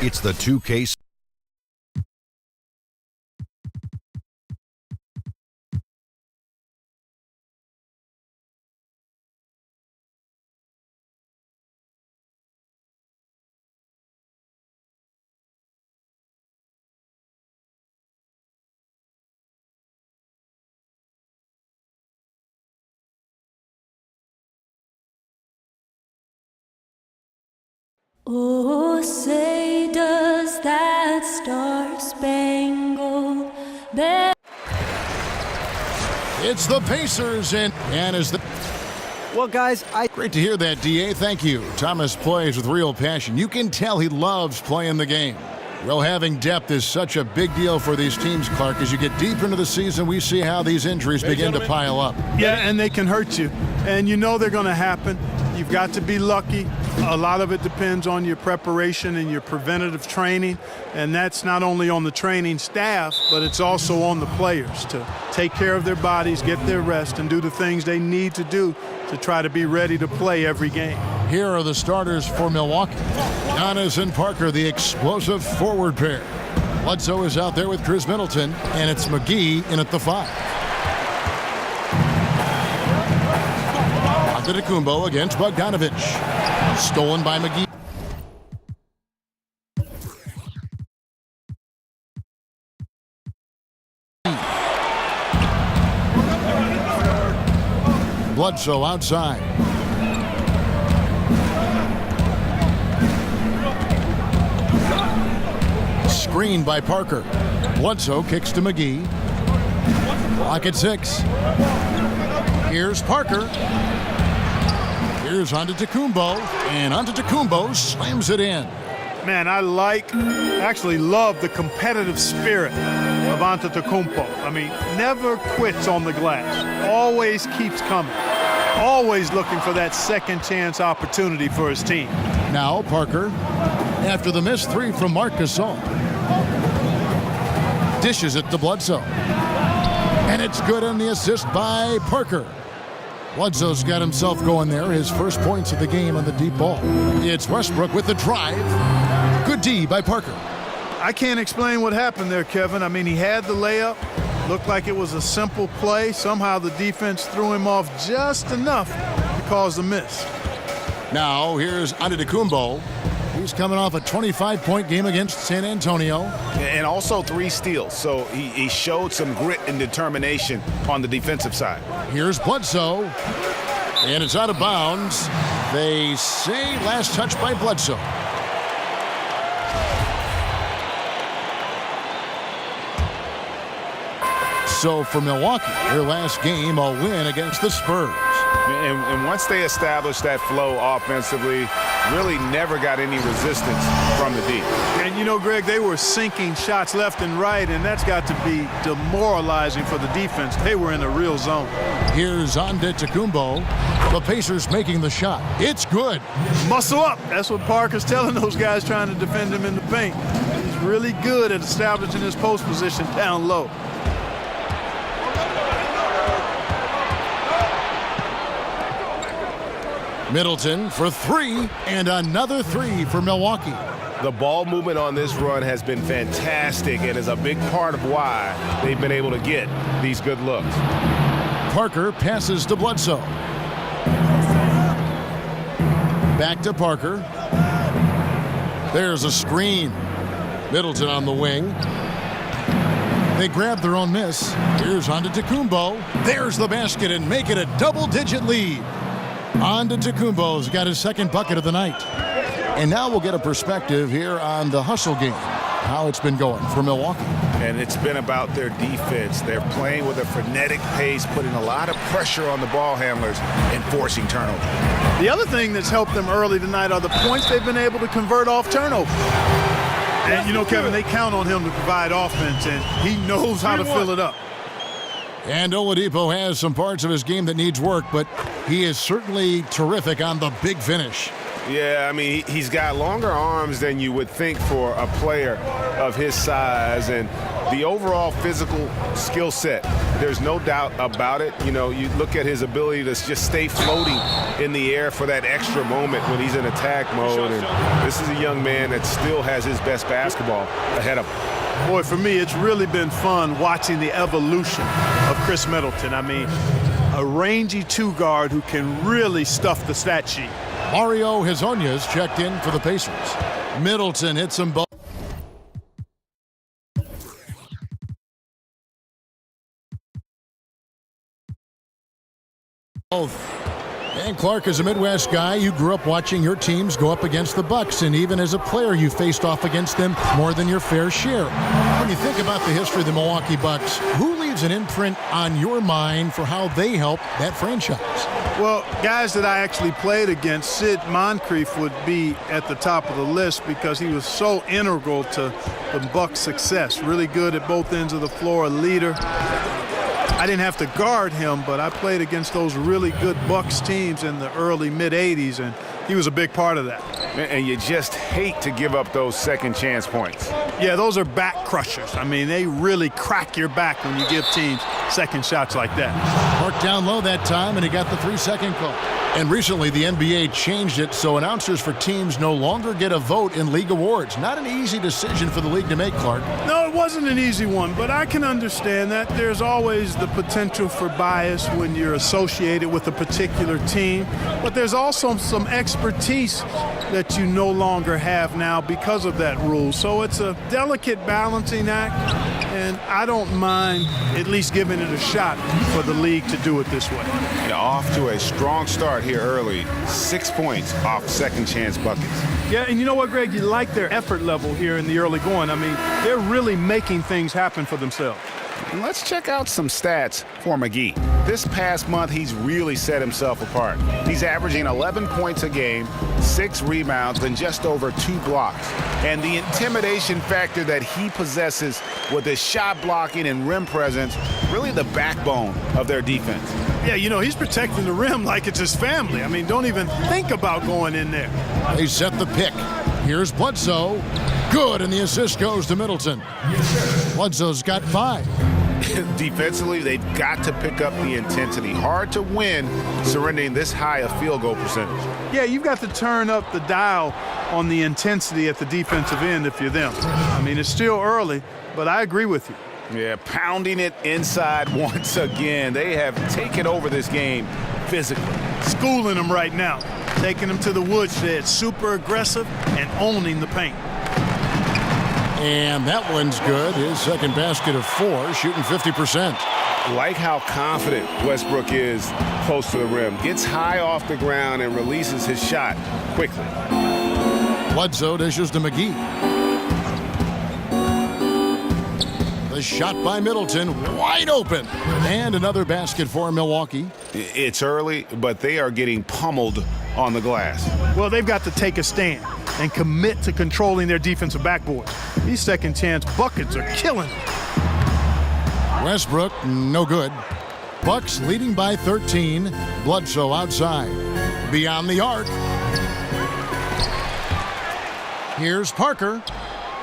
It's the 2K. Oh, say does that star-spangled banner. It's the Pacers, and is the... Well, guys, Great to hear that, D.A. Thank you. Thomas plays with real passion. You can tell he loves playing the game. Well, having depth is such a big deal for these teams, Clark. As you get deeper into the season, we see how these injuries begin to pile up. Yeah, and they can hurt you. And you know they're going to happen. You've got to be lucky. A lot of it depends on your preparation and your preventative training. And that's not only on the training staff, but it's also on the players to take care of their bodies, get their rest, and do the things they need to do to try to be ready to play every game. Here are the starters for Milwaukee. Giannis and Parker, the explosive forward pair. Bledsoe is out there with Chris Middleton, and it's McGee in at the 5. Antetokounmpo against Bogdanovich. Stolen by McGee. Bledsoe outside. Screen by Parker. Bledsoe kicks to McGee. Clock at 6. Here's Parker. Here's Antetokounmpo, and Antetokounmpo slams it in. Man, actually love the competitive spirit of Antetokounmpo. I mean, never quits on the glass. Always keeps coming. Always looking for that second chance opportunity for his team. Now Parker, after the missed 3 from Marc Gasol. Dishes it to Bledsoe. And it's good on the assist by Parker. Bledsoe's got himself going there. His first points of the game on the deep ball. It's Westbrook with the drive. Good D by Parker. I can't explain what happened there, Kevin. I mean, he had the layup. Looked like it was a simple play. Somehow the defense threw him off just enough to cause the miss. Now here's Antetokounmpo. He's coming off a 25-point game against San Antonio. And also 3 steals. So he showed some grit and determination on the defensive side. Here's Bledsoe. And it's out of bounds. They say last touch by Bledsoe. So for Milwaukee, their last game, a win against the Spurs. And once they established that flow offensively, really never got any resistance from the D. And you know, Greg, they were sinking shots left and right, and that's got to be demoralizing for the defense. They were in a real zone. Here's Antetokounmpo. The Pacers making the shot. It's good. Muscle up. That's what Parker's telling those guys trying to defend him in the paint. He's really good at establishing his post position down low. Middleton for 3, and another 3 for Milwaukee. The ball movement on this run has been fantastic and is a big part of why they've been able to get these good looks. Parker passes to Bledsoe. Back to Parker. There's a screen. Middleton on the wing. They grab their own miss. Here's Antetokounmpo. There's the basket and make it a double-digit lead. Antetokounmpo's got his second bucket of the night. And now we'll get a perspective here on the hustle game, how it's been going for Milwaukee. And it's been about their defense. They're playing with a frenetic pace, putting a lot of pressure on the ball handlers and forcing turnovers. The other thing that's helped them early tonight are the points they've been able to convert off turnover. And you know, Kevin, they count on him to provide offense, and he knows how to fill it up. And Oladipo has some parts of his game that needs work, but he is certainly terrific on the big finish. Yeah, I mean, he's got longer arms than you would think for a player of his size, and the overall physical skill set, there's no doubt about it. You know, you look at his ability to just stay floating in the air for that extra moment when he's in attack mode, and this is a young man that still has his best basketball ahead of him. Boy, for me, it's really been fun watching the evolution of Chris Middleton. I mean, a rangy 2-guard who can really stuff the stat sheet. Mario Hezonja's checked in for the Pacers. Middleton hits them both. And Clark is a Midwest guy. You grew up watching your teams go up against the Bucks, and even as a player, you faced off against them more than your fair share. When you think about the history of the Milwaukee Bucks, who leaves an imprint on your mind for how they help that franchise? Well, guys that I actually played against, Sid Moncrief would be at the top of the list because he was so integral to the Bucks' success. Really good at both ends of the floor, a leader. I didn't have to guard him, but I played against those really good Bucks teams in the early, mid-'80s, and he was a big part of that. And you just hate to give up those second chance points. Yeah, those are back crushers. I mean, they really crack your back when you give teams second shots like that. Marked down low that time, and he got the 3-second call. And recently, the NBA changed it so announcers for teams no longer get a vote in league awards. Not an easy decision for the league to make, Clark. No, it wasn't an easy one, but I can understand that. There's always the potential for bias when you're associated with a particular team, but there's also some expertise that you no longer have now because of that rule. So it's a delicate balancing act, and I don't mind at least giving it a shot for the league to do it this way. Yeah, off to a strong start here early. 6 points off second chance buckets. Yeah, and you know what, Greg? You like their effort level here in the early going. I mean, they're really making things happen for themselves. And let's check out some stats for McGee. This past month, he's really set himself apart. He's averaging 11 points a game, 6 rebounds, and just over 2 blocks. And the intimidation factor that he possesses with his shot blocking and rim presence, really the backbone of their defense. Yeah, you know, he's protecting the rim like it's his family. I mean, don't even think about going in there. They set the pick. Here's Bledsoe. Good, and the assist goes to Middleton. Bledsoe's got 5. Defensively, they've got to pick up the intensity. Hard to win surrendering this high a field goal percentage. Yeah, you've got to turn up the dial on the intensity at the defensive end if you're them. I mean, it's still early, but I agree with you. Yeah, pounding it inside once again. They have taken over this game physically. Schooling them right now, taking them to the woodshed, super aggressive and owning the paint. And that one's good. His second basket of 4, shooting 50%. Like how confident Westbrook is close to the rim. Gets high off the ground and releases his shot quickly. Bledsoe dishes to McGee. The shot by Middleton, wide open. And another basket for Milwaukee. It's early, but they are getting pummeled on the glass. Well, they've got to take a stand and commit to controlling their defensive backboard. These second chance buckets are killing them. Westbrook, no good. Bucks leading by 13. Bledsoe outside. Beyond the arc. Here's Parker.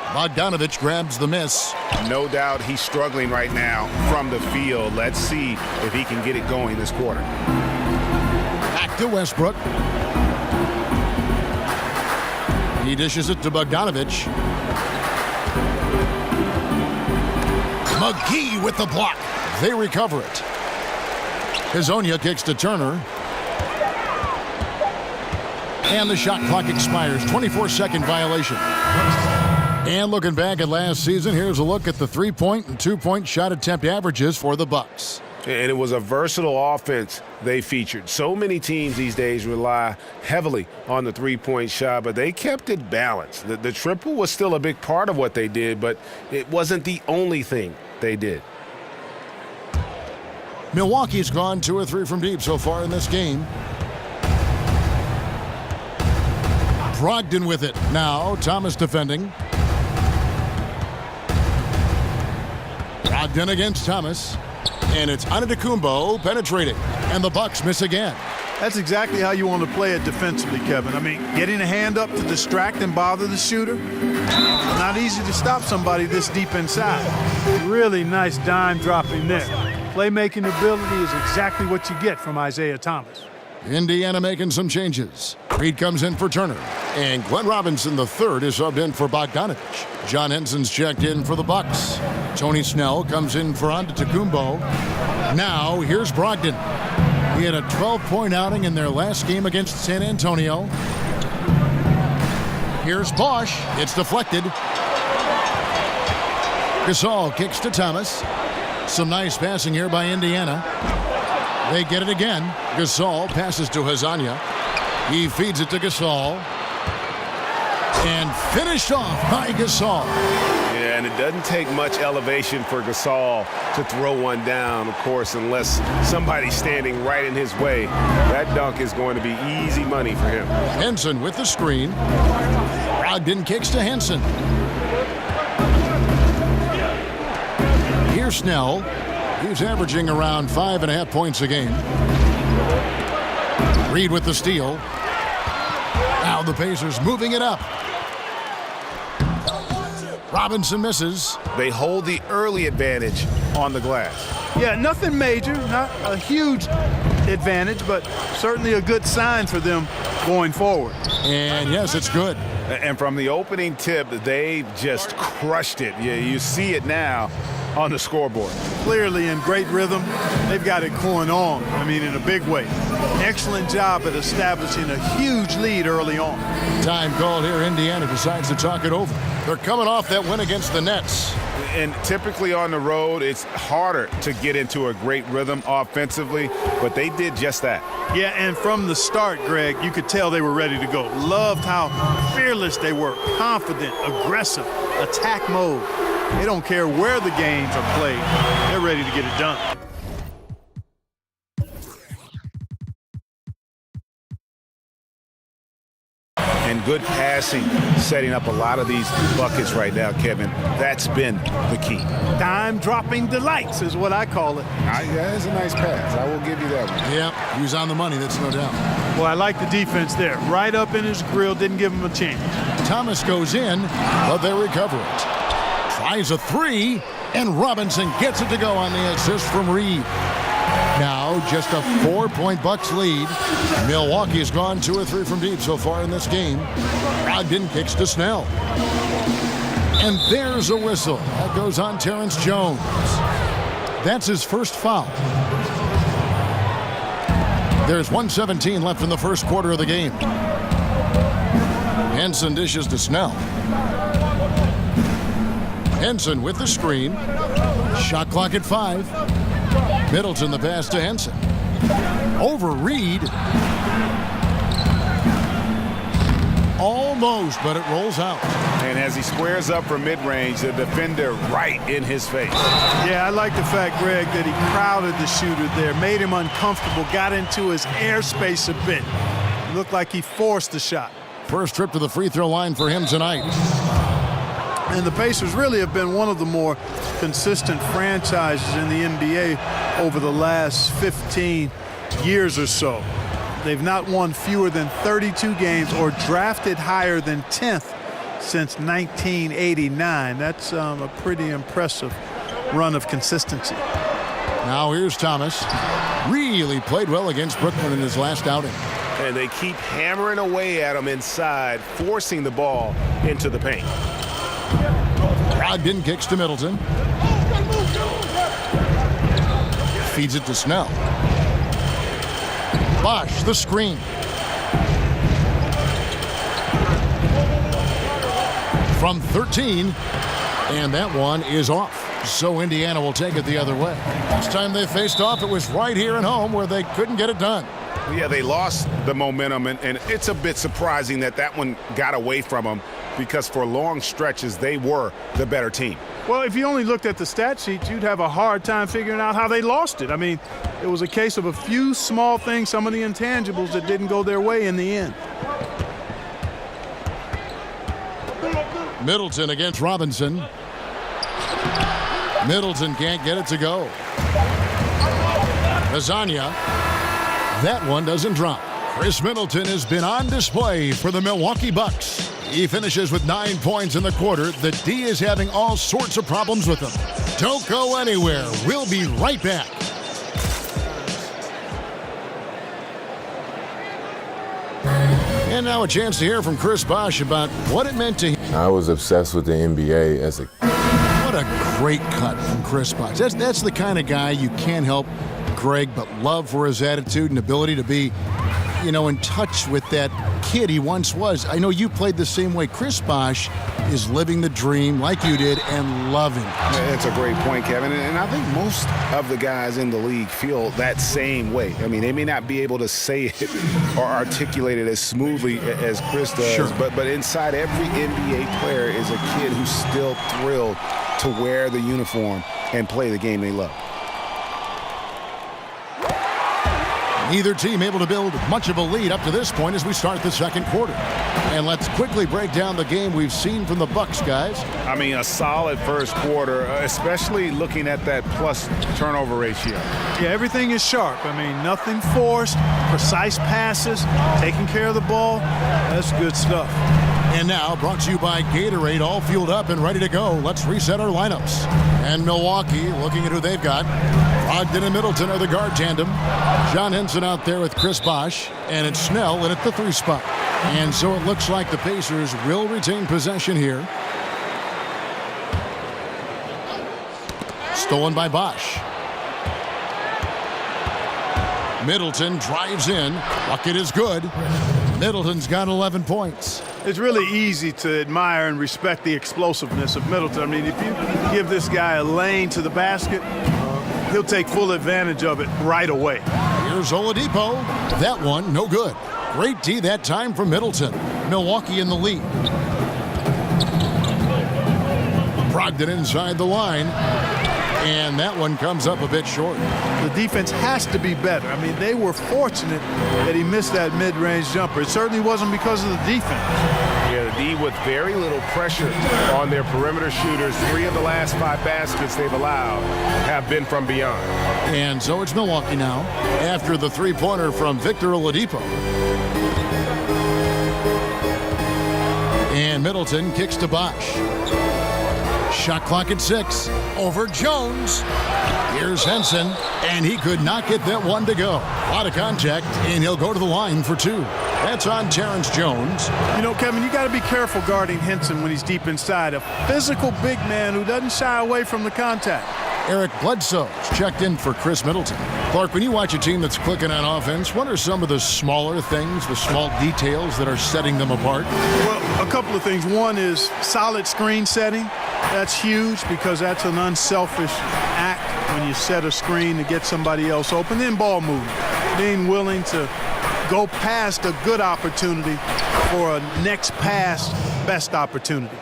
Bogdanovich grabs the miss. No doubt he's struggling right now from the field. Let's see if he can get it going this quarter. Back to Westbrook. He dishes it to Bogdanovich. McGee with the block. They recover it. Hazonia kicks to Turner. And the shot clock expires. 24-second violation. And looking back at last season, here's a look at the 3-point and 2-point shot attempt averages for the Bucks. And it was a versatile offense they featured. So many teams these days rely heavily on the three-point shot, but they kept it balanced. The triple was still a big part of what they did, but it wasn't the only thing they did. Milwaukee's gone 2 or 3 from deep so far in this game. Brogdon with it. Now Thomas defending. Brogdon against Thomas. And it's Antetokounmpo penetrating. And the Bucks miss again. That's exactly how you want to play it defensively, Kevin. I mean, getting a hand up to distract and bother the shooter. Not easy to stop somebody this deep inside. Really nice dime dropping there. Playmaking ability is exactly what you get from Isaiah Thomas. Indiana making some changes. Reed comes in for Turner. And Glenn Robinson III is subbed in for Bogdanovich. John Henson's checked in for the Bucks. Tony Snell comes in for Antetokounmpo. Now here's Brogdon. He had a 12-point outing in their last game against San Antonio. Here's Bosch. It's deflected. Gasol kicks to Thomas. Some nice passing here by Indiana. They get it again. Gasol passes to Hazonia. He feeds it to Gasol. And finished off by Gasol. Yeah, and it doesn't take much elevation for Gasol to throw one down, of course, unless somebody's standing right in his way. That dunk is going to be easy money for him. Henson with the screen. Brogdon kicks to Henson. Here's Snell. He's averaging around 5.5 points a game. Reed with the steal. Now the Pacers moving it up. Robinson misses. They hold the early advantage on the glass. Yeah, nothing major, not a huge advantage, but certainly a good sign for them going forward. And yes, it's good. And from the opening tip, they just crushed it. You see it now on the scoreboard. Clearly in great rhythm. They've got it going on, I mean, in a big way. Excellent job at establishing a huge lead early on. Time called here. Indiana decides to talk it over. They're coming off that win against the Nets. And typically on the road, it's harder to get into a great rhythm offensively, but they did just that. Yeah, and from the start, Greg, you could tell they were ready to go. Loved how fearless they were, confident, aggressive, attack mode. They don't care where the games are played. They're ready to get it done. And good passing, setting up a lot of these buckets right now, Kevin. That's been the key. Dime-dropping delights is what I call it. That's a nice pass. I will give you that one. Yeah, he was on the money, that's no doubt. Well, I like the defense there. Right up in his grill, didn't give him a chance. Thomas goes in, but they recover it. Tries a three, and Robinson gets it to go on the assist from Reed. Now just a 4-point Bucks lead. Milwaukee has gone 2 or 3 from deep so far in this game. Brogdon kicks to Snell. And there's a whistle. That goes on Terrence Jones. That's his first foul. There's 1:17 left in the first quarter of the game. Henson dishes to Snell. Henson with the screen. Shot clock at 5. Middleton the pass to Henson. Over Reed. Almost, but it rolls out. And as he squares up from mid-range, the defender right in his face. Yeah, I like the fact, Greg, that he crowded the shooter there, made him uncomfortable, got into his airspace a bit. Looked like he forced the shot. First trip to the free throw line for him tonight. And the Pacers really have been one of the more consistent franchises in the NBA over the last 15 years or so. They've not won fewer than 32 games or drafted higher than 10th since 1989. That's a pretty impressive run of consistency. Now here's Thomas. Really played well against Brooklyn in his last outing. And they keep hammering away at him inside, forcing the ball into the paint. Brogdon kicks to Middleton. Feeds it to Snell. Bosh, the screen. From 13, and that one is off. So Indiana will take it the other way. Last time they faced off, it was right here at home where they couldn't get it done. Yeah, they lost the momentum, and it's a bit surprising that that one got away from them because for long stretches, they were the better team. Well, if you only looked at the stat sheet, you'd have a hard time figuring out how they lost it. I mean, it was a case of a few small things, some of the intangibles that didn't go their way in the end. Middleton against Robinson. Middleton can't get it to go. Lasagna. That one doesn't drop. Chris Middleton has been on display for the Milwaukee Bucks. He finishes with 9 points in the quarter. The D is having all sorts of problems with him. Don't go anywhere. We'll be right back. And now a chance to hear from Chris Bosh about what it meant to him. I was obsessed with the NBA as a... What a great cut from Chris Bosh. That's the kind of guy you can't help, Greg, but love for his attitude and ability to be, in touch with that kid he once was. I know you played the same way. Chris Bosh is living the dream like you did and loving it. That's a great point, Kevin. And I think most of the guys in the league feel that same way. I mean, they may not be able to say it or articulate it as smoothly as Chris does, sure. but inside every NBA player is a kid who's still thrilled to wear the uniform and play the game they love. Neither team able to build much of a lead up to this point as we start the second quarter. And let's quickly break down the game we've seen from the Bucks, guys. I mean, a solid first quarter, especially looking at that plus turnover ratio. Yeah, everything is sharp. I mean, nothing forced, precise passes, taking care of the ball. That's good stuff. And now, brought to you by Gatorade, all fueled up and ready to go. Let's reset our lineups. And Milwaukee, looking at who they've got. Brogdon and Middleton are the guard tandem. John Henson out there with Chris Bosh. And it's Snell in at the 3 spot. And so it looks like the Pacers will retain possession here. Stolen by Bosh. Middleton drives in. Bucket is good. Middleton's got 11 points. It's really easy to admire and respect the explosiveness of Middleton. I mean, if you give this guy a lane to the basket, he'll take full advantage of it right away. Here's Oladipo. That one, no good. Great D that time from Middleton. Milwaukee in the lead. Brogdon inside the line. And that one comes up a bit short. The defense has to be better. I mean, they were fortunate that he missed that mid-range jumper. It certainly wasn't because of the defense. Yeah, the D with very little pressure on their perimeter shooters. 3 of the last 5 baskets they've allowed have been from beyond. And so it's Milwaukee now after the 3-pointer from Victor Oladipo. And Middleton kicks to Bosh. Shot clock at 6. Over Jones. Here's Henson, and he could not get that one to go. A lot of contact, and he'll go to the line for 2. That's on Terrence Jones. You know, Kevin, you got to be careful guarding Henson when he's deep inside. A physical big man who doesn't shy away from the contact. Eric Bledsoe's checked in for Chris Middleton. Clark, when you watch a team that's clicking on offense, what are some of the smaller things, the small details that are setting them apart? Well, a couple of things. One is solid screen setting. That's huge because that's an unselfish act when you set a screen to get somebody else open. Then ball movement, being willing to go past a good opportunity for a next pass best opportunity.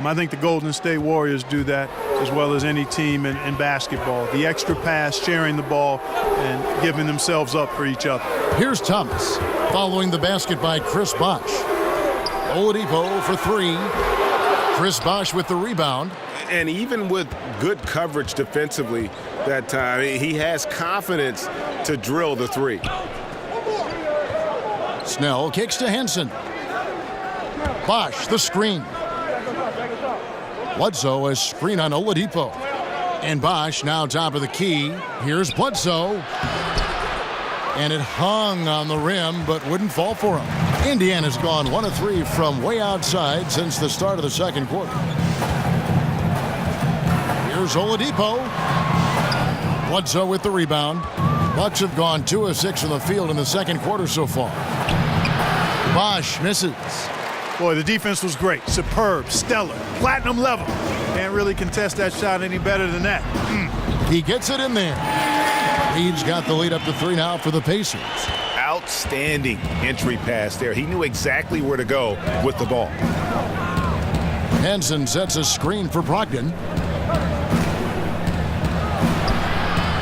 I think the Golden State Warriors do that as well as any team in basketball. The extra pass, sharing the ball, and giving themselves up for each other. Here's Thomas following the basket by Chris Bosh. Oladipo for 3. Chris Bosh with the rebound. And even with good coverage defensively that time, he has confidence to drill the 3. Snell kicks to Henson. Bosh the screen. Bledsoe a screen on Oladipo. And Bosh now top of the key. Here's Bledsoe. And it hung on the rim but wouldn't fall for him. Indiana's gone 1 of 3 from way outside since the start of the second quarter. Here's Oladipo. Bledsoe with the rebound. Bucks have gone 2 of 6 from the field in the second quarter so far. Bosh misses. Boy, the defense was great. Superb, stellar, platinum level. Can't really contest that shot any better than that. He gets it in there. Reed's got the lead up to 3 now for the Pacers. Outstanding entry pass there. He knew exactly where to go with the ball. Henson sets a screen for Brogdon.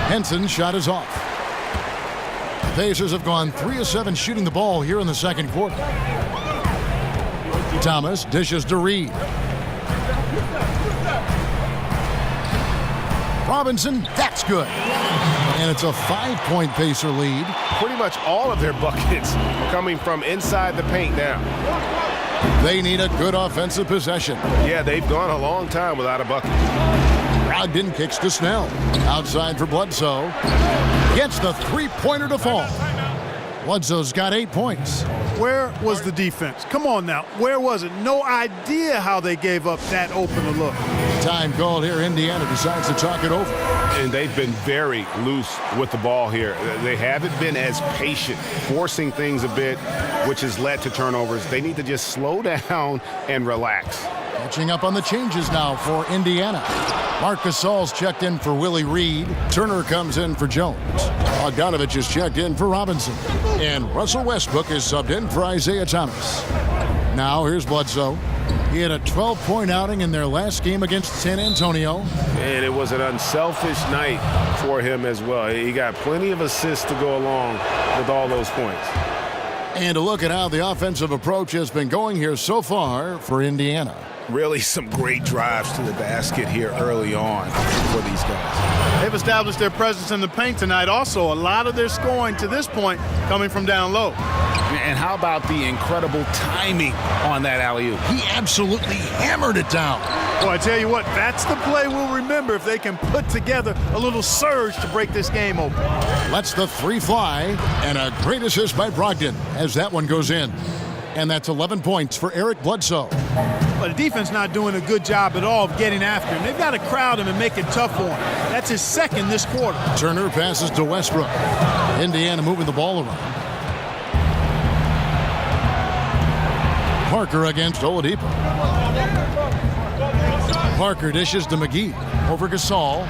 Henson's shot is off. The Pacers have gone 3 of 7 shooting the ball here in the second quarter. Thomas dishes to Reed. Robinson, that's good. And it's a 5-point Pacer lead. Pretty much all of their buckets coming from inside the paint now. They need a good offensive possession. Yeah, they've gone a long time without a bucket. Brogdon kicks to Snell. Outside for Bledsoe. Gets the 3-pointer to fall. Bledsoe's got 8 points. Where was the defense? Come on now. Where was it? No idea how they gave up that open a look. Time called here. Indiana decides to talk it over. And they've been very loose with the ball here. They haven't been as patient, forcing things a bit, which has led to turnovers. They need to just slow down and relax. Catching up on the changes now for Indiana. Marc Gasol's checked in for Willie Reed. Turner comes in for Jones. Bogdanovich is checked in for Robinson. And Russell Westbrook is subbed in for Isaiah Thomas. Now here's Bledsoe. He had a 12-point outing in their last game against San Antonio. And it was an unselfish night for him as well. He got plenty of assists to go along with all those points. And a look at how the offensive approach has been going here so far for Indiana. Really some great drives to the basket here early on for these guys. They've have established their presence in the paint tonight. Also, a lot of their scoring to this point coming from down low. And how about the incredible timing on that alley-oop? He absolutely hammered it down. Well, I tell you what, that's the play we'll remember if they can put together a little surge to break this game open. Lets the three fly, and a great assist by Brogdon as that one goes in. And that's 11 points for Eric Bledsoe. But the defense not doing a good job at all of getting after him. They've got to crowd him and make it tough for him. That's his second this quarter. Turner passes to Westbrook. Indiana moving the ball around. Parker against Oladipo. Parker dishes to McGee. Over Gasol.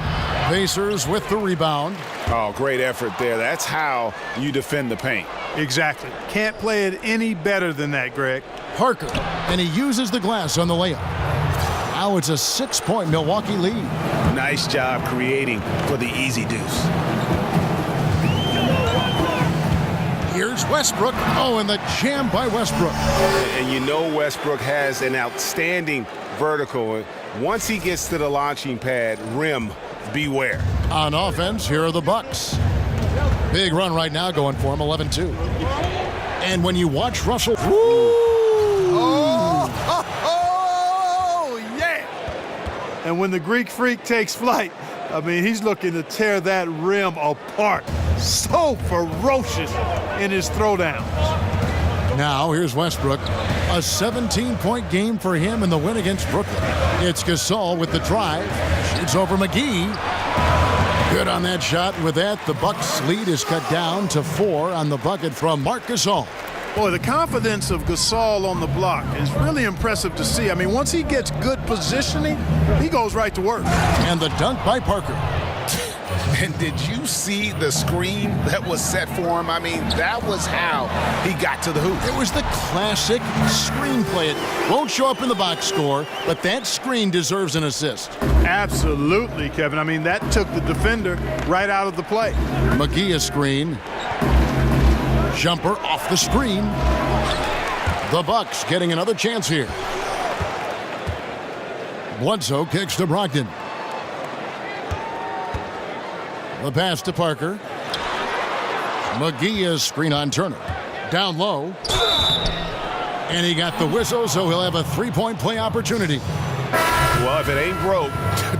Pacers with the rebound. Oh, great effort there. That's how you defend the paint. Exactly. Can't play it any better than that, Greg. Parker, and he uses the glass on the layup. Now it's a 6-point Milwaukee lead. Nice job creating for the easy deuce. Here's Westbrook. Oh, and the jam by Westbrook. And you know Westbrook has an outstanding vertical. Once he gets to the launching pad, rim, beware. On offense, here are the Bucks. Big run right now going for him, 11-2. And when you watch Russell... Oh, yeah! And when the Greek Freak takes flight, I mean, he's looking to tear that rim apart. So ferocious in his throwdowns. Now, here's Westbrook. A 17-point game for him in the win against Brooklyn. It's Gasol with the drive. Shoots over McGee. Good on that shot. With that, the Bucks' lead is cut down to 4 on the bucket from Marc Gasol. Boy, the confidence of Gasol on the block is really impressive to see. I mean, once he gets good positioning, he goes right to work. And the dunk by Parker. And did you see the screen that was set for him? I mean, that was how he got to the hoop. It was the classic screenplay. It won't show up in the box score, but that screen deserves an assist. Absolutely, Kevin. I mean, that took the defender right out of the play. McGee a screen. Jumper off the screen. The Bucks getting another chance here. Bledsoe kicks to Brogdon. The pass to Parker. McGee is screen on Turner. Down low. And he got the whistle, so he'll have a three-point play opportunity. Well, if it ain't broke,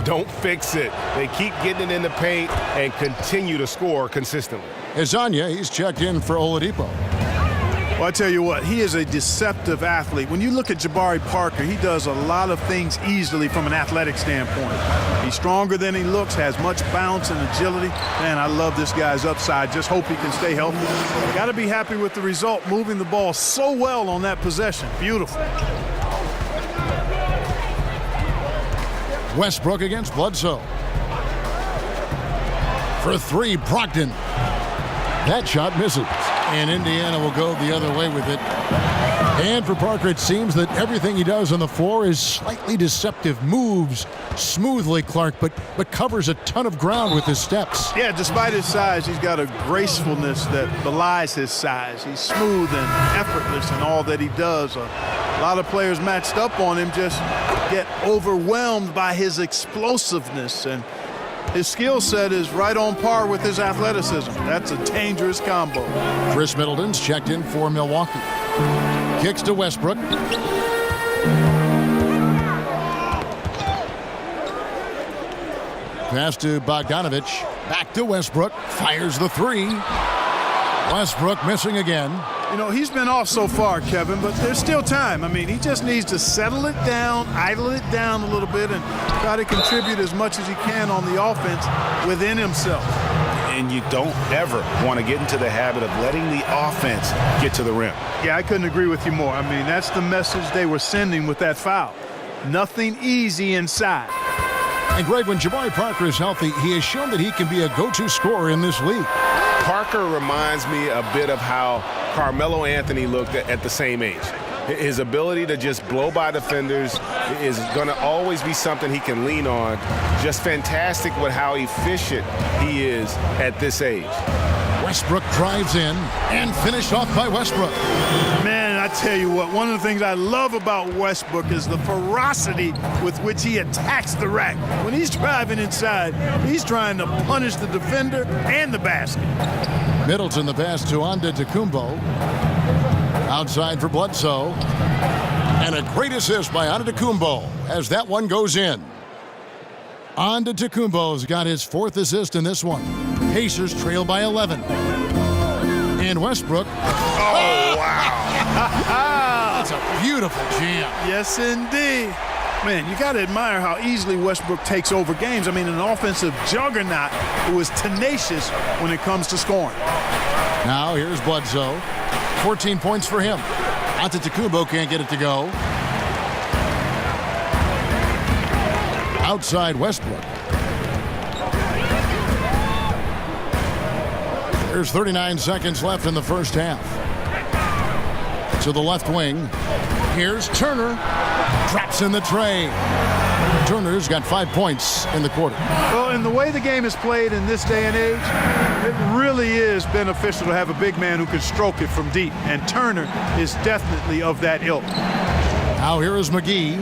don't fix it. They keep getting it in the paint and continue to score consistently. Azania, he's checked in for Oladipo. Well, I tell you what, he is a deceptive athlete. When you look at Jabari Parker, he does a lot of things easily from an athletic standpoint. He's stronger than he looks, has much bounce and agility. Man, I love this guy's upside. Just hope he can stay healthy. Got to be happy with the result, moving the ball so well on that possession. Beautiful. Westbrook against Bledsoe. For 3, Brogdon. That shot misses. And Indiana will go the other way with it. And for Parker, it seems that everything he does on the floor is slightly deceptive. Moves smoothly, Clark, but covers a ton of ground with his steps. Yeah, despite his size, he's got a gracefulness that belies his size. He's smooth and effortless in all that he does. A lot of players matched up on him just get overwhelmed by his explosiveness, and his skill set is right on par with his athleticism. That's a dangerous combo. Chris Middleton's checked in for Milwaukee. Kicks to Westbrook. Pass to Bogdanovich. Back to Westbrook. Fires the 3. Westbrook missing again. You know, he's been off so far, Kevin, but there's still time. I mean, he just needs to settle it down, idle it down a little bit, and try to contribute as much as he can on the offense within himself. And you don't ever want to get into the habit of letting the offense get to the rim. Yeah, I couldn't agree with you more. I mean, that's the message they were sending with that foul. Nothing easy inside. And Greg, when Jabari Parker is healthy, he has shown that he can be a go-to scorer in this league. Parker reminds me a bit of how Carmelo Anthony looked at the same age. His ability to just blow by defenders is going to always be something he can lean on. Just fantastic with how efficient he is at this age. Westbrook drives in and finished off by Westbrook. Man, I tell you what, one of the things I love about Westbrook is the ferocity with which he attacks the rack. When he's driving inside, he's trying to punish the defender and the basket. Middleton the pass to Antetokounmpo. Outside for Bledsoe. And a great assist by Antetokounmpo as that one goes in. Antetokounmpo's got his 4th assist in this one. Pacers trail by 11. And Westbrook. Oh, wow. That's a beautiful jam. Yes, indeed. Man, you got to admire how easily Westbrook takes over games. I mean, an offensive juggernaut who is tenacious when it comes to scoring. Now here's Bledsoe. 14 points for him. Antetokounmpo can't get it to go. Outside Westbrook. There's 39 seconds left in the first half. To the left wing. Here's Turner. Drops in the tray. Turner's got 5 points in the quarter. Well, in the way the game is played in this day and age, it really is beneficial to have a big man who can stroke it from deep. And Turner is definitely of that ilk. Now here is McGee.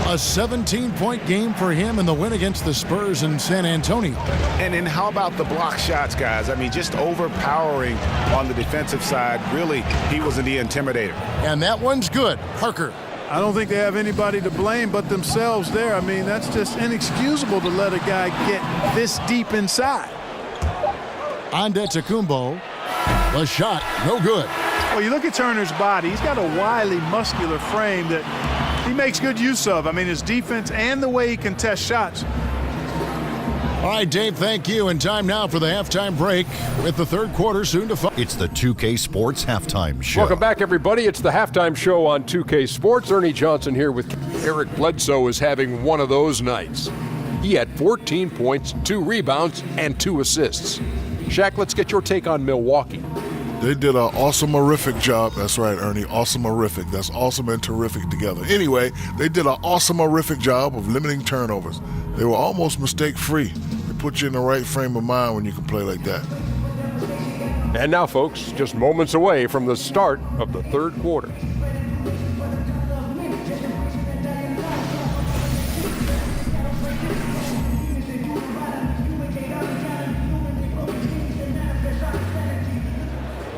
A 17-point game for him in the win against the Spurs in San Antonio. And then how about the block shots, guys? I mean, just overpowering on the defensive side. Really, he was the intimidator. And that one's good. Parker. I don't think they have anybody to blame but themselves there. I mean, that's just inexcusable to let a guy get this deep inside. Antetokounmpo. The shot, no good. Well, you look at Turner's body. He's got a wily, muscular frame that he makes good use of. I mean, his defense and the way he contests shots. All right, Dave, thank you. And time now for the halftime break with the third quarter soon to follow. It's the 2K Sports Halftime Show. Welcome back, everybody. It's the halftime show on 2K Sports. Ernie Johnson here with Eric Bledsoe is having one of those nights. He had 14 points, 2 rebounds, and 2 assists. Shaq, let's get your take on Milwaukee. They did an awesome-orific job. That's right, Ernie. Awesome-orific. That's awesome and terrific together. Anyway, they did an awesome-orific job of limiting turnovers. They were almost mistake-free. They put you in the right frame of mind when you can play like that. And now, folks, just moments away from the start of the third quarter.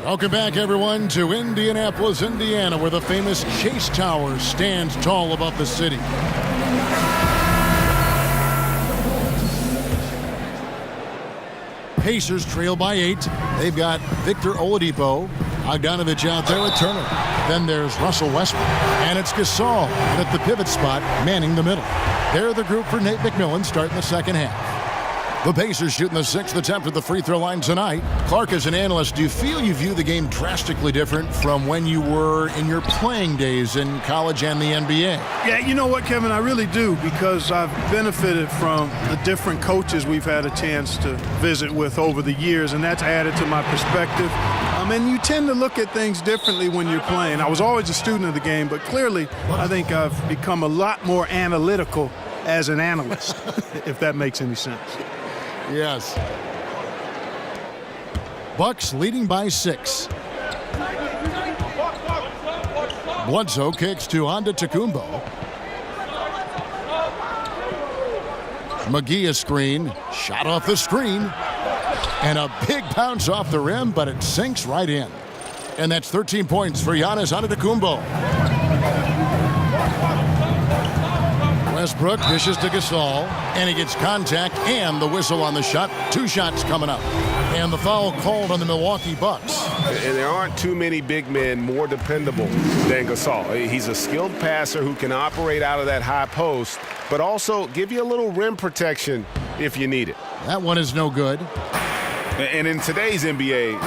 Welcome back, everyone, to Indianapolis, Indiana, where the famous Chase Tower stands tall above the city. Pacers trail by 8. They've got Victor Oladipo. Bogdanovich out there with Turner. Then there's Russell Westbrook. And it's Gasol at the pivot spot, manning the middle. They're the group for Nate McMillan starting the second half. The Pacers shooting the 6th attempt at the free throw line tonight. Clark, as an analyst, do you feel you view the game drastically different from when you were in your playing days in college and the NBA? Yeah, you know what, Kevin? I really do, because I've benefited from the different coaches we've had a chance to visit with over the years, and that's added to my perspective. And you tend to look at things differently when you're playing. I was always a student of the game, but clearly I think I've become a lot more analytical as an analyst, if that makes any sense. Yes. Bucks leading by 6. Bledsoe kicks to Antetokounmpo. McGee a screen. Shot off the screen. And a big bounce off the rim, but it sinks right in. And that's 13 points for Giannis Antetokounmpo. Westbrook dishes to Gasol, and he gets contact and the whistle on the shot. 2 shots coming up. And the foul called on the Milwaukee Bucks. And there aren't too many big men more dependable than Gasol. He's a skilled passer who can operate out of that high post, but also give you a little rim protection if you need it. That one is no good. And in today's NBA,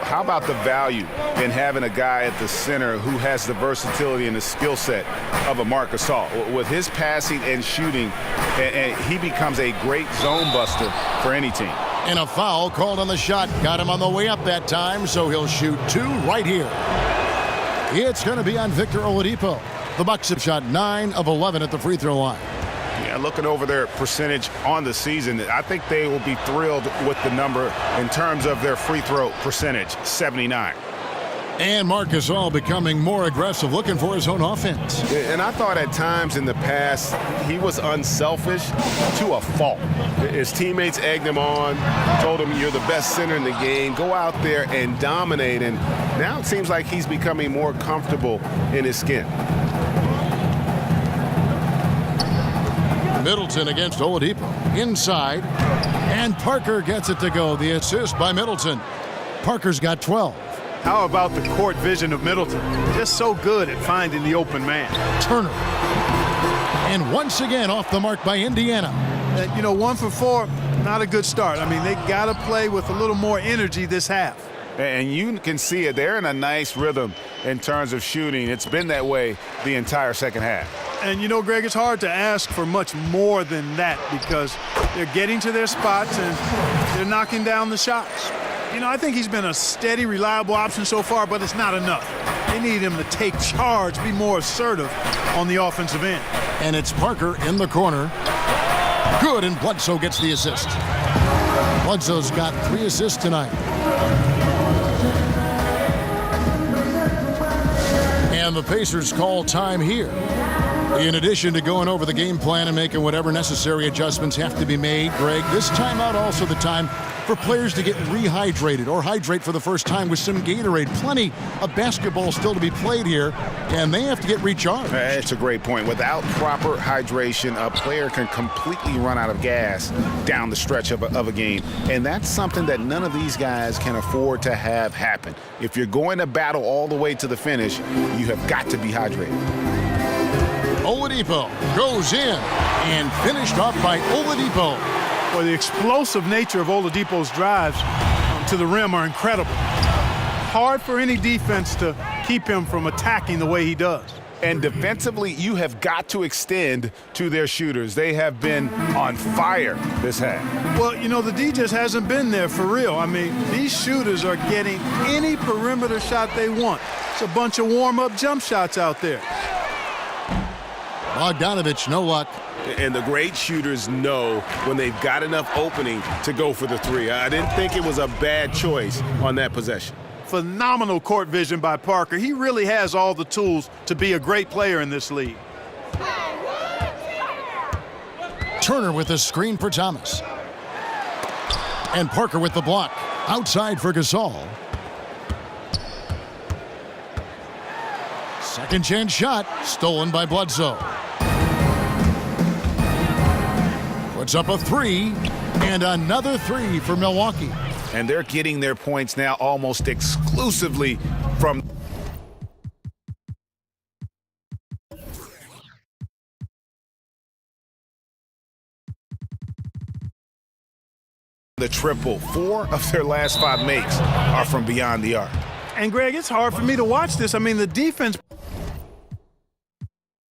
how about the value in having a guy at the center who has the versatility and the skill set of a Marc Gasol? With his passing and shooting, and he becomes a great zone buster for any team. And a foul called on the shot. Got him on the way up that time, so he'll shoot 2 right here. It's going to be on Victor Oladipo. The Bucks have shot 9 of 11 at the free throw line. Yeah, looking over their percentage on the season, I think they will be thrilled with the number in terms of their free throw percentage, 79. And Marcus All becoming more aggressive, looking for his own offense. And I thought at times in the past he was unselfish to a fault. His teammates egged him on, told him you're the best center in the game, go out there and dominate. And now it seems like he's becoming more comfortable in his skin. Middleton against Oladipo. Inside. And Parker gets it to go. The assist by Middleton. Parker's got 12. How about the court vision of Middleton? Just so good at finding the open man. Turner. And once again off the mark by Indiana. 1 for 4, not a good start. I mean, they got to play with a little more energy this half. And you can see it. They're in a nice rhythm in terms of shooting. It's been that way the entire second half. And, Greg, it's hard to ask for much more than that because they're getting to their spots and they're knocking down the shots. I think he's been a steady, reliable option so far, but it's not enough. They need him to take charge, be more assertive on the offensive end. And it's Parker in the corner. Good, and Bledsoe gets the assist. Bledsoe's got 3 assists tonight. And the Pacers call time here. In addition to going over the game plan and making whatever necessary adjustments have to be made, Greg, this timeout also the time for players to get rehydrated or hydrate for the first time with some Gatorade. Plenty of basketball still to be played here, and they have to get recharged. That's a great point. Without proper hydration, a player can completely run out of gas down the stretch of a game, and that's something that none of these guys can afford to have happen. If you're going to battle all the way to the finish, you have got to be hydrated. Oladipo goes in and finished off by Oladipo. Well, the explosive nature of Oladipo's drives to the rim are incredible. Hard for any defense to keep him from attacking the way he does. And defensively, you have got to extend to their shooters. They have been on fire this half. Well, the D just hasn't been there for real. I mean, these shooters are getting any perimeter shot they want. It's a bunch of warm-up jump shots out there. Bogdanovich, no luck. And the great shooters know when they've got enough opening to go for the 3. I didn't think it was a bad choice on that possession. Phenomenal court vision by Parker. He really has all the tools to be a great player in this league. Turner with a screen for Thomas. And Parker with the block. Outside for Gasol. Second chance shot, stolen by Bledsoe. Puts up a 3, and another 3 for Milwaukee. And they're getting their points now almost exclusively from the triple. 4 of their last 5 makes are from beyond the arc. And, Greg, it's hard for me to watch this. I mean, the defense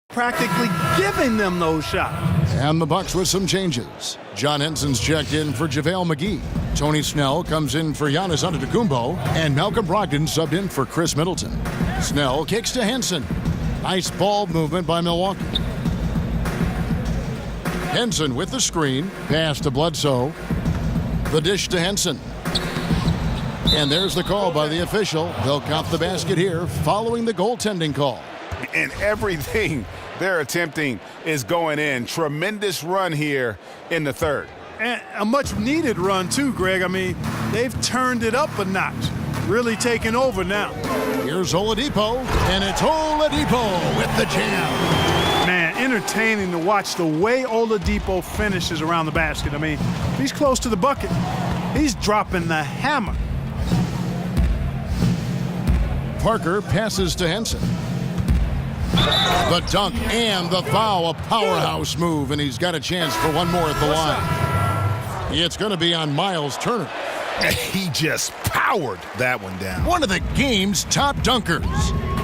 practically giving them those shots. And the Bucks with some changes. John Henson's checked in for JaVale McGee. Tony Snell comes in for Giannis Antetokounmpo. And Malcolm Brogdon subbed in for Chris Middleton. Snell kicks to Henson. Nice ball movement by Milwaukee. Henson with the screen. Pass to Bledsoe. The dish to Henson. And there's the call by the official. They'll count the basket here following the goaltending call. And everything they're attempting is going in. Tremendous run here in the third. And a much-needed run, too, Greg. I mean, they've turned it up a notch. Really taking over now. Here's Oladipo, and it's Oladipo with the jam. Man, entertaining to watch the way Oladipo finishes around the basket. I mean, he's close to the bucket. He's dropping the hammer. Parker passes to Henson. The dunk and the foul, a powerhouse move, and he's got a chance for one more at the line. It's going to be on Miles Turner. He just powered that one down. One of the game's top dunkers.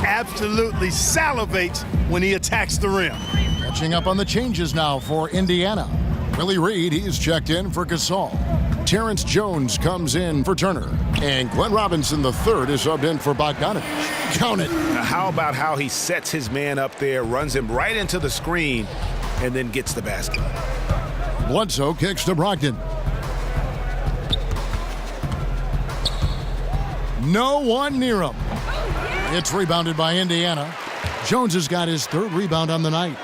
Absolutely salivates when he attacks the rim. Catching up on the changes now for Indiana. Willie Reed, he's checked in for Gasol. Terrence Jones comes in for Turner. And Glenn Robinson III is subbed in for Bogdanovich. Count it. Now, how about how he sets his man up there, runs him right into the screen, and then gets the basket. Bledsoe kicks to Brogdon. No one near him. It's rebounded by Indiana. Jones has got his third rebound on the night.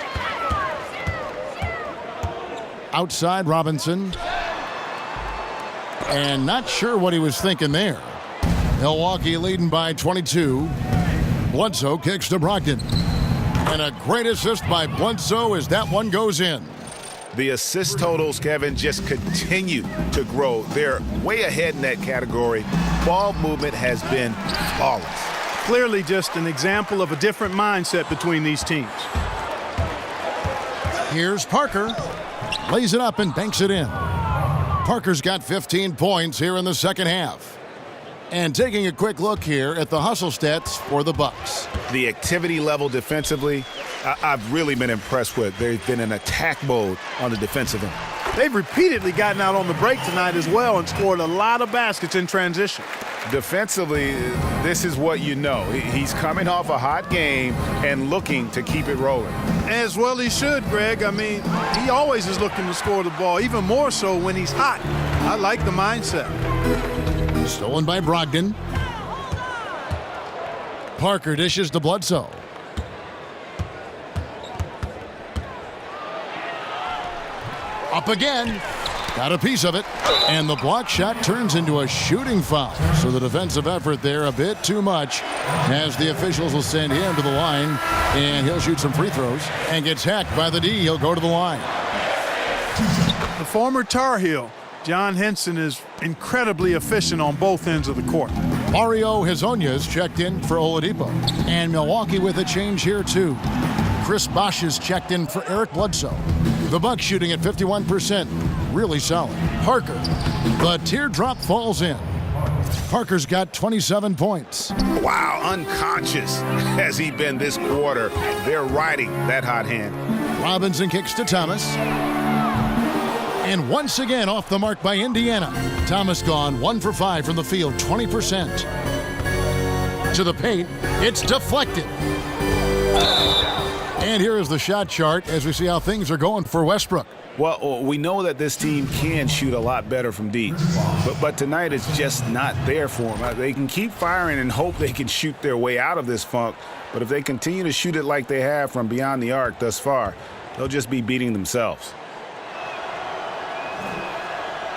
Outside Robinson. And not sure what he was thinking there. Milwaukee leading by 22. Bledsoe kicks to Brogdon. And a great assist by Bledsoe as that one goes in. The assist totals, Kevin, just continue to grow. They're way ahead in that category. Ball movement has been flawless. Clearly just an example of a different mindset between these teams. Here's Parker. Lays it up and banks it in. Parker's got 15 points here in the second half. And taking a quick look here at the hustle stats for the Bucks. The activity level defensively, I've really been impressed with. They've been in attack mode on the defensive end. They've repeatedly gotten out on the break tonight as well and scored a lot of baskets in transition. Defensively, this is what you know. He's coming off a hot game and looking to keep it rolling. As well he should, Greg. I mean, he always is looking to score the ball, even more so when he's hot. I like the mindset. Stolen by Brogdon. Parker dishes to Bledsoe. Up again. Got a piece of it. And the block shot turns into a shooting foul. So the defensive effort there a bit too much, as the officials will send him to the line. And he'll shoot some free throws and gets hacked by the D. He'll go to the line. The former Tar Heel, John Henson, is incredibly efficient on both ends of the court. Mario Hezonja's checked in for Oladipo. And Milwaukee with a change here, too. Chris Bosh is checked in for Eric Bledsoe. The Bucks shooting at 51%. Really solid. Parker. The teardrop falls in. Parker's got 27 points. Wow, unconscious has he been this quarter. They're riding that hot hand. Robinson kicks to Thomas. And once again off the mark by Indiana. Thomas gone 1 for 5 from the field, 20%. To the paint, it's deflected. And here is the shot chart as we see how things are going for Westbrook. Well, we know that this team can shoot a lot better from deep, but tonight it's just not there for them. They can keep firing and hope they can shoot their way out of this funk, but if they continue to shoot it like they have from beyond the arc thus far, they'll just be beating themselves.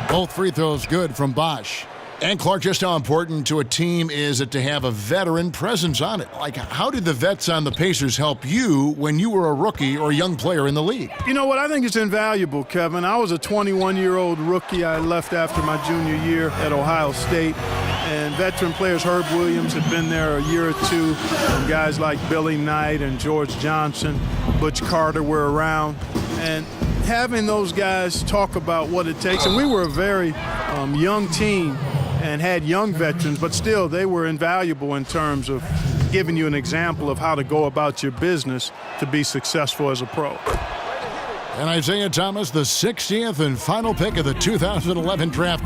Both free throws good from Bosh. And Clark, just how important to a team is it to have a veteran presence on it? Like, how did the vets on the Pacers help you when you were a rookie or a young player in the league? You know what? I think it's invaluable, Kevin. I was a 21-year-old rookie. I left after my junior year at Ohio State. And veteran players, Herb Williams, had been there a year or two. And guys like Billy Knight and George Johnson, Butch Carter were around. And having those guys talk about what it takes. And we were a very young team and had young veterans, but still they were invaluable in terms of giving you an example of how to go about your business to be successful as a pro. And Isaiah Thomas, the 60th and final pick of the 2011 draft.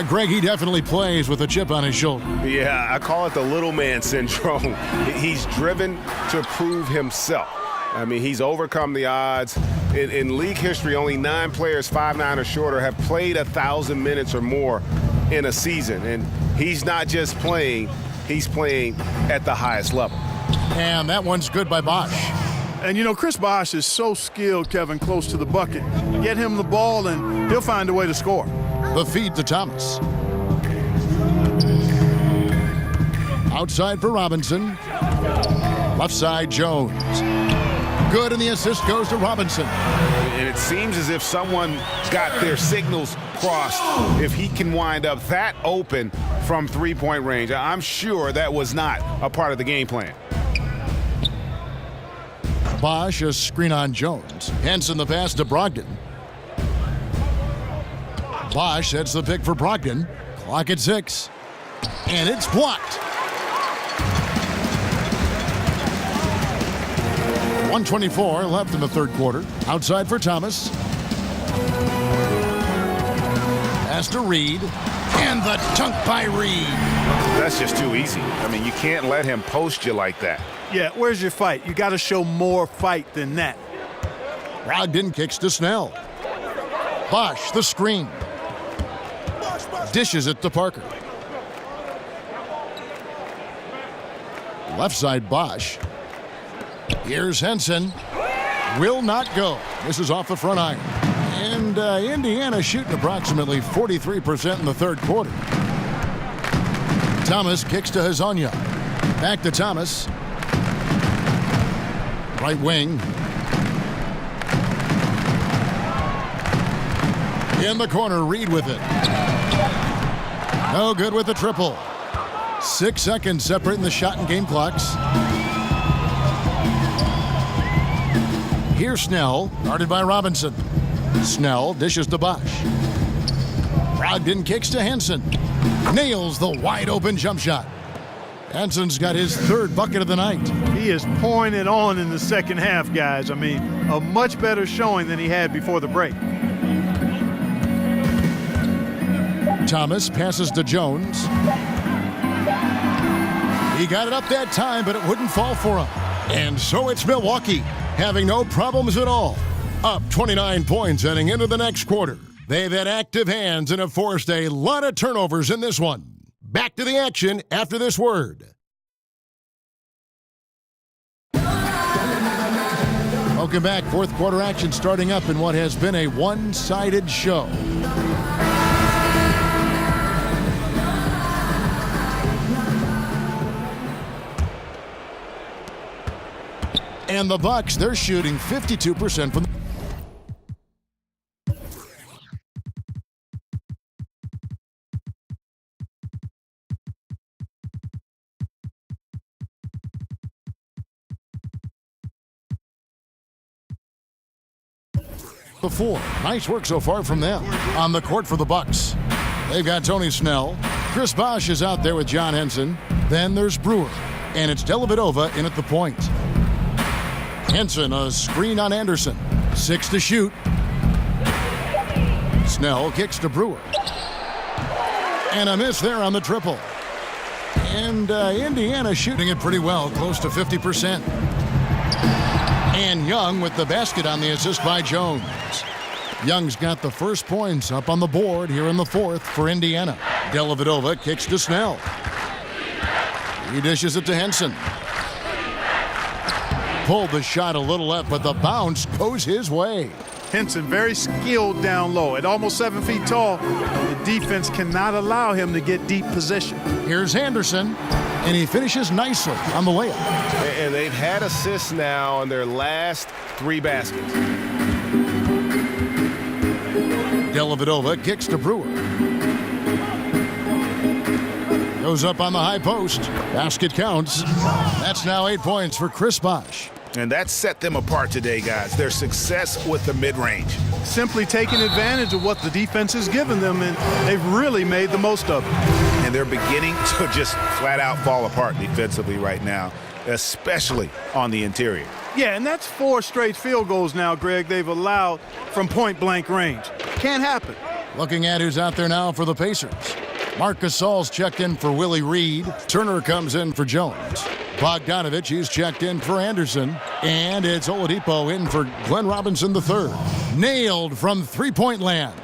Greg, he definitely plays with a chip on his shoulder. Yeah, I call it the little man syndrome. He's driven to prove himself. I mean, he's overcome the odds. In league history, only 9 players 5'9" or shorter have played 1,000 minutes or more in a season. And he's not just playing, he's playing at the highest level. And that one's good by Bosh. And, you know, Chris Bosh is so skilled, Kevin, close to the bucket. Get him the ball, and he'll find a way to score. The feed to Thomas. Outside for Robinson. Left side, Jones. Good, and the assist goes to Robinson. And it seems as if someone got their signals crossed. If he can wind up that open from three-point range, I'm sure that was not a part of the game plan. Bosh, a screen on Jones. Henson the pass to Brogdon. Bosh sets the pick for Brogdon. Clock at 6. And it's blocked. 1:24 left in the third quarter. Outside for Thomas. Pass to Reed. And the dunk by Reed. That's just too easy. I mean, you can't let him post you like that. Yeah, where's your fight? You got to show more fight than that. Brogdon kicks to Snell. Bosh, the screen. Dishes it to Parker. Left side Bosch. Here's Henson. Will not go. This is off the front iron. And Indiana shooting approximately 43% in the third quarter. Thomas kicks to Hezonja. Back to Thomas. Right wing. In the corner, Reed with it. No good with the triple. 6 seconds separating the shot and game clocks. Here's Snell, guarded by Robinson. Snell dishes to Bosch. Brogdon kicks to Henson. Nails the wide open jump shot. Henson's got his third bucket of the night. He is pouring it on in the second half, guys. I mean, a much better showing than he had before the break. Thomas passes to Jones. He got it up that time, but it wouldn't fall for him. And so it's Milwaukee, having no problems at all. Up 29 points heading into the next quarter. They've had active hands and have forced a lot of turnovers in this one. Back to the action after this word. Welcome back. Fourth quarter action starting up in what has been a one-sided show. And the Bucks, they're shooting 52% from the before. Nice work so far from them. On the court for the Bucks, they've got Tony Snell. Chris Bosh is out there with John Henson. Then there's Brewer. And it's Dellavedova in at the point. Henson, a screen on Anderson. 6 to shoot. Snell kicks to Brewer. And a miss there on the triple. And Indiana shooting it pretty well, close to 50%. And Young with the basket on the assist by Jones. Young's got the first points up on the board here in the fourth for Indiana. Dellavedova kicks to Snell. He dishes it to Henson. Pulled the shot a little left, but the bounce goes his way. Henson very skilled down low. At almost 7 feet tall, the defense cannot allow him to get deep position. Here's Anderson, and he finishes nicely on the layup. And they've had assists now on their last 3 baskets. Dellavedova kicks to Brewer. Goes up on the high post. Basket counts. That's now 8 points for Chris Bosh. And that set them apart today, guys. Their success with the mid-range. Simply taking advantage of what the defense has given them, and they've really made the most of it. And they're beginning to just flat out fall apart defensively right now, especially on the interior. Yeah, and that's 4 straight field goals now, Greg, they've allowed from point-blank range. Can't happen. Looking at who's out there now for the Pacers. Marc Gasol's checked in for Willie Reed. Turner comes in for Jones. Bogdanovich, he's checked in for Anderson. And it's Oladipo in for Glenn Robinson III. Nailed from three-point land.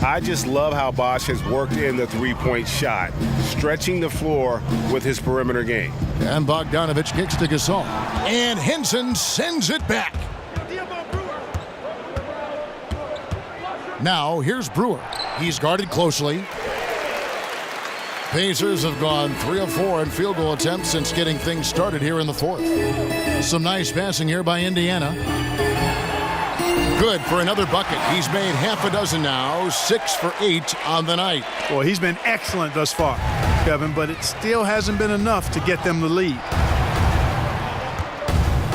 I just love how Bosh has worked in the three-point shot, stretching the floor with his perimeter game. And Bogdanovich kicks to Gasol. And Henson sends it back. Now, here's Brewer. He's guarded closely. Pacers have gone 3 of 4 in field goal attempts since getting things started here in the fourth. Some nice passing here by Indiana. Good for another bucket. He's made half a dozen now, 6 for 8 on the night. Boy, he's been excellent thus far, Kevin, but it still hasn't been enough to get them the lead.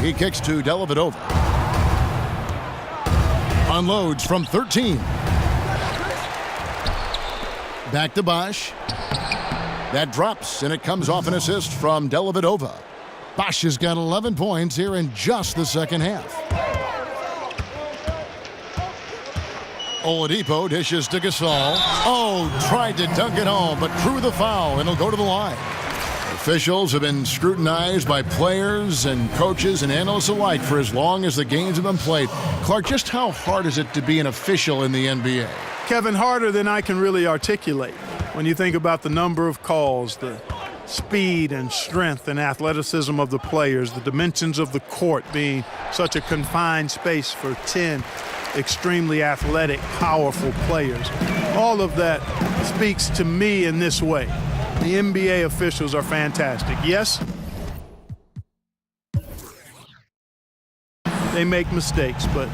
He kicks to Dellavedova. Unloads from 13. Back to Bosh. That drops, and it comes off an assist from Dellavedova. Bosh has got 11 points here in just the second half. Oladipo dishes to Gasol. Oh, tried to dunk it home, but drew the foul, and he'll go to the line. Officials have been scrutinized by players and coaches and analysts alike for as long as the games have been played. Clark, just how hard is it to be an official in the NBA? Kevin, harder than I can really articulate. When you think about the number of calls, the speed and strength and athleticism of the players, the dimensions of the court being such a confined space for 10 extremely athletic, powerful players. All of that speaks to me in this way. The NBA officials are fantastic. Yes, they make mistakes, but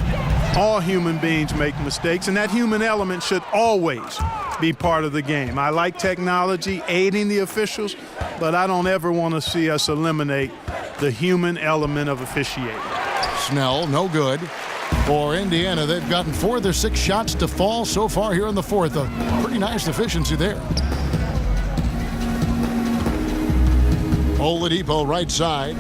all human beings make mistakes, and that human element should always be part of the game. I like technology aiding the officials, but I don't ever want to see us eliminate the human element of officiating. Snell, no good. For Indiana, they've gotten 4 of their 6 shots to fall so far here in the fourth. A pretty nice efficiency there. Oladipo right side.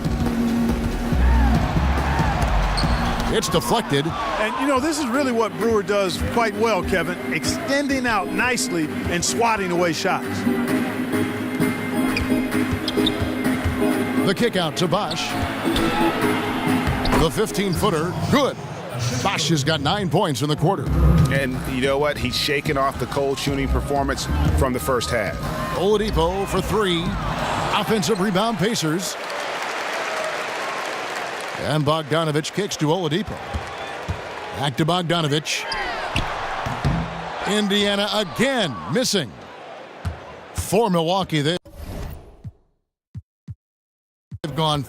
It's deflected. And, you know, this is really what Brewer does quite well, Kevin, extending out nicely and swatting away shots. The kick out to Bosch. The 15-footer, good. Bosch has got 9 points in the quarter. And you know what? He's shaking off the cold shooting performance from the first half. Oladipo for 3. Offensive rebound, Pacers. And Bogdanovich kicks to Oladipo. Back to Bogdanovich. Indiana again missing. For Milwaukee, they've gone